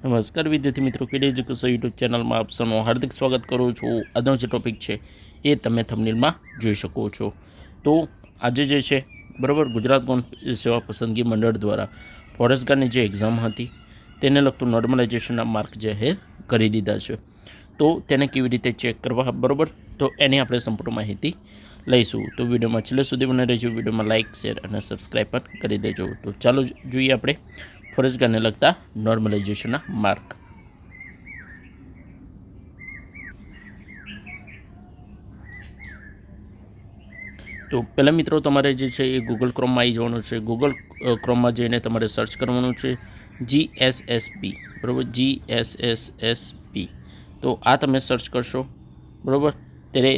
નમસ્કાર વિદ્યાર્થી મિત્રો, કેડી એજ્યુકેશન યુટ્યુબ ચેનલમાં આપ સૌનું હાર્દિક સ્વાગત કરું છું। આજનો જે ટોપિક છે એ તમે થંબનેલમાં જોઈ શકો છો। તો આજે જે છે બરાબર, ગુજરાત ગૌણ સેવા પસંદગી મંડળ દ્વારા ફોરેસ્ટ ગાર્ડની જે એક્ઝામ હતી તેને લગતું નોર્મલાઇઝેશનના માર્ક જાહેર કરી દીધા છે। તો તેને કેવી રીતે ચેક કરવા, બરાબર, તો એની આપણે સંપૂર્ણ માહિતી લઈશું। તો વિડીયોમાં છેલ્લે સુધી બને રહેજો। વિડીયોમાં લાઇક, શેર અને સબસ્ક્રાઈબ પણ કરી દેજો। તો ચાલો જોઈએ આપણે ફોરેસ્ટ ગાર્ડને લગતા નોર્મલાઇઝેશનના માર્ક। તો પહેલાં મિત્રો તમારે જે છે એ ગૂગલ ક્રોમમાં આવી જવાનું છે। ગૂગલ ક્રોમમાં જઈને તમારે સર્ચ કરવાનું છે GSSP, બરાબર, GSSP। તો આ તમે સર્ચ કરશો, બરાબર, ત્યારે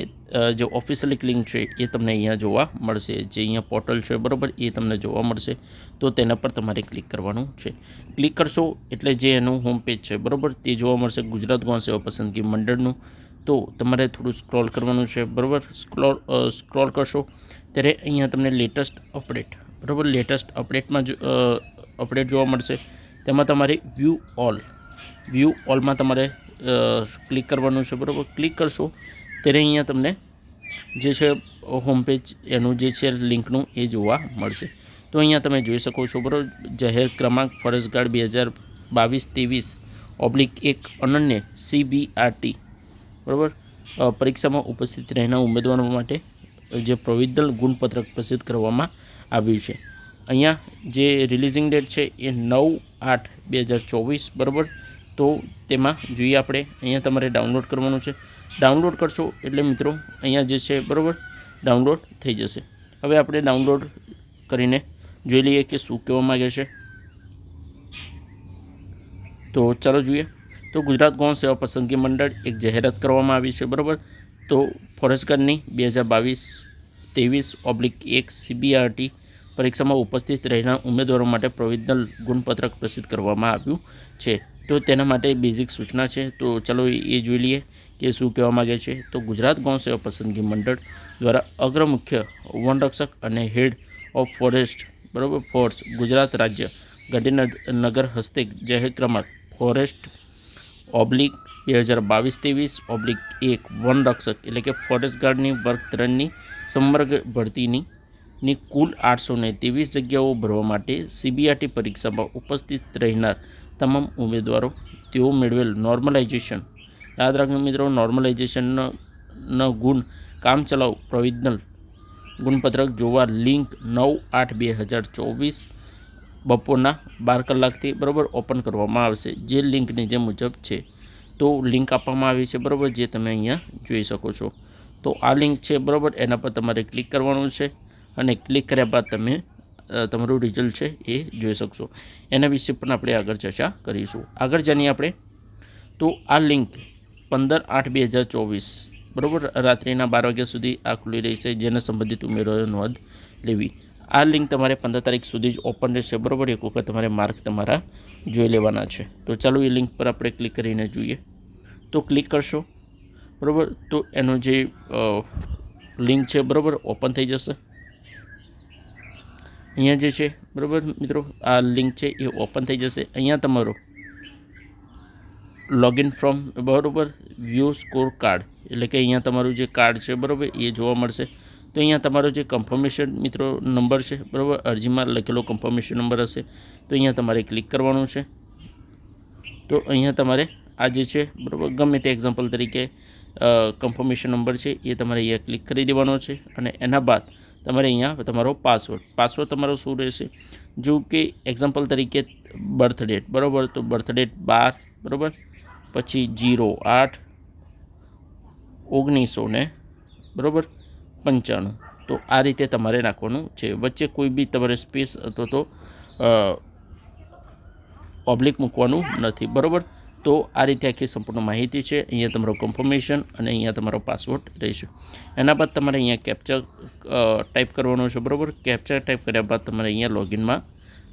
જે ઓફિશિયલી લિંક છે એ તમને અહીંયા જોવા મળશે। જે અહીંયા પોર્ટલ છે, બરાબર, એ તમને જોવા મળશે। તો તેના પર તમારે ક્લિક કરવાનું છે। ક્લિક કરશો એટલે જે એનું હોમ પેજ છે, બરાબર, તે જોવા મળશે ગુજરાત ગૌણ સેવા પસંદગી મંડળનું। તો તમારે થોડું સ્ક્રોલ કરવાનું છે, બરાબર। સ્ક્રોલ કરશો ત્યારે અહીંયા તમને લેટેસ્ટ અપડેટ, બરાબર, લેટેસ્ટ અપડેટમાં અપડેટ જોવા મળશે। તેમાં તમારે વ્યૂ ઓલમાં તમારે ક્લિક કરવાનું છે, બરાબર। ક્લિક કરશો ત્યારે અહીંયા તમને જે છે હોમ પેજ એનું જે છે લિંકનું એ જોવા મળશે। તો અહીંયા તમે જોઈ શકો છો, બરાબર, જાહેર ક્રમાંક ફોરેસ્ટ ગાર્ડ 2022-23/1 અનન્ય CBRT, બરાબર, પરીક્ષામાં ઉપસ્થિત રહેનાર ઉમેદવારો માટે જે પ્રોવિઝનલ ગુણપત્રક પ્રસિદ્ધ કરવામાં આવ્યું છે। અહીંયા જે રિલીઝિંગ ડેટ છે એ 9/8/2024, બરાબર। તો તેમાં જોઈએ આપણે અહીંયા તમારે ડાઉનલોડ કરવાનું છે। ડાઉનલોડ કરશો એટલે મિત્રો અહીંયા જે છે, બરાબર, ડાઉનલોડ થઈ જશે। હવે આપણે ડાઉનલોડ કરીને જોઈ લઈએ કે શું કહેવા માગે છે। તો ચાલો જોઈએ। તો ગુજરાત ગૌણ સેવા પસંદગી મંડળ એક જાહેરાત કરવામાં આવી છે, બરાબર। તો ફોરેસ્ટ ગાર્ડની 2022-23/1 CBRT પરીક્ષામાં ઉપસ્થિત રહેનાર ઉમેદવારો માટે પ્રોવિઝનલ ગુણપત્રક પ્રસિદ્ધ કરવામાં આવ્યું છે। તો તેના માટે બેઝિક સૂચના છે। તો ચાલો એ જોઈ લઈએ કે શું કહેવા માગે છે। તો ગુજરાત ગૌણ સેવા પસંદગી મંડળ દ્વારા અગ્ર મુખ્ય વનરક્ષક અને હેડ ઓફ ફોરેસ્ટ, બરાબર, ફોર્સ ગુજરાત રાજ્ય ગાંધીનગર હસ્તે જાહેર ક્રમાંક ફોરેસ્ટ /2022-23/1 વનરક્ષક એટલે કે ફોરેસ્ટ ગાર્ડની વર્ગ 3ની સમગ્ર ભરતીની કુલ 823 જગ્યાઓ ભરવા માટે CBRT પરીક્ષામાં ઉપસ્થિત રહેનાર તમામ ઉમેદવારો તેઓ મેળવેલ નોર્મલાઇઝેશન, યાદ રાખજો મિત્રો, નોર્મલાઇઝેશનનો ગુણ કામચલાઉ પ્રોવિઝનલ ગુણપત્રક જોવા લિંક 9/8/2024 બપોરના 12 કલાકથી, બરાબર, ઓપન કરવામાં આવશે। જે લિંક નીચે મુજબ છે। તો લિંક આપવામાં આવી છે, બરાબર, જે તમે અહીંયા જોઈ શકો છો। તો આ લિંક છે, બરાબર, એના પર તમારે ક્લિક કરવાનું છે અને ક્લિક કર્યા બાદ તમે તમારું રિઝલ્ટ છે એ જોઈ શકશો। એના વિશે પણ આપણે આગળ ચર્ચા કરીશું। આગળ જાણીએ આપણે। તો આ લિંક 15/8/2024, બરાબર, રાત્રિના 12 વાગ્યા સુધી આ ખુલ્લી રહેશે। જેને સંબંધિત ઉમેદવારોએ નોંધ લેવી। આ લિંક તમારે 15 તારીખ સુધી જ ઓપન રહેશે, બરાબર। એક વખત તમારે માર્ક તમારા જોઈ લેવાના છે। તો ચાલો એ લિંક પર આપણે ક્લિક કરીને જોઈએ। તો ક્લિક કરશો, બરાબર, તો એનો જે લિંક છે, બરાબર, ઓપન થઈ જશે। અહીંયા જે છે, બરાબર મિત્રો, આ લિંક છે એ ઓપન થઈ જશે। અહીંયા તમારો લોગિન ફ્રોમ, બરાબર, વ્યૂ સ્કોર કાર્ડ એટલે કે અહીંયા તમારું જે કાર્ડ છે, બરાબર, એ જોવા મળશે। તો અહીંયા તમારો જે કન્ફર્મેશન મિત્રો નંબર છે, બરાબર, અરજીમાં લખેલો કન્ફર્મેશન નંબર હશે। તો અહીંયા તમારે ક્લિક કરવાનું છે। તો અહીંયા તમારે આ જે છે, બરાબર, ગમે તે એક્ઝામ્પલ તરીકે કન્ફર્મેશન નંબર છે એ તમારે અહીંયા ક્લિક કરી દેવાનો છે। અને એના બાદ તમારે અહીંયા તમારો પાસવર્ડ તમારો શું રહેશે? જો કે એક્ઝામ્પલ તરીકે બર્થ ડેટ, બરાબર, તો બર્થ ડેટ 12, બરાબર, પછી 08/1995, બરાબર, તો આ રીતે તમારે નાખવાનું છે। વચ્ચે કોઈ બી તમારે સ્પેસ અથવા તો ઓબ્લિક મૂકવાનું નથી, બરાબર। તો આ રીતે આખી સંપૂર્ણ માહિતી છે। અહીંયા તમારો કન્ફર્મેશન અને અહીંયા તમારો પાસવર્ડ રહેશે। એના બાદ તમારે અહીંયા કેપ્ચા ટાઈપ કરવાનો છે, બરાબર। કેપ્ચા ટાઈપ કર્યા બાદ તમારે અહીંયા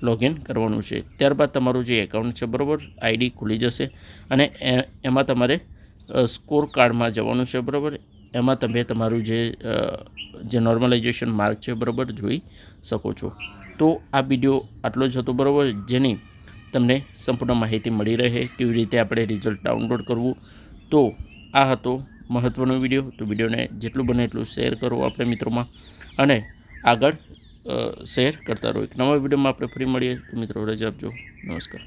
લોગિન કરવાનું છે। ત્યારબાદ તમારું જે એકાઉન્ટ છે, બરાબર, આઈડી ખુલી જશે અને એમાં તમારે સ્કોર કાર્ડમાં જવાનું છે, બરાબર। એમાં તમે તમારું જે નોર્મલાઇઝેશન માર્ક છે, બરાબર, જોઈ શકો છો। તો આ વિડીયો આટલો જ હતો, બરાબર, જેની તમને સંપૂર્ણ માહિતી મળી રહે, કેવી રીતે આપણે રિઝલ્ટ ડાઉનલોડ કરવું. તો આ હતો મહત્ત્વનો વિડીયો. તો વિડીયોને જેટલું બને એટલું શેર કરો આપણે મિત્રોમાં, અને આગળ શેર કરતા રહો. એક નવા વિડીયોમાં આપણે ફરી મળીએ. તો મિત્રો રજા આપજો. નમસ્કાર.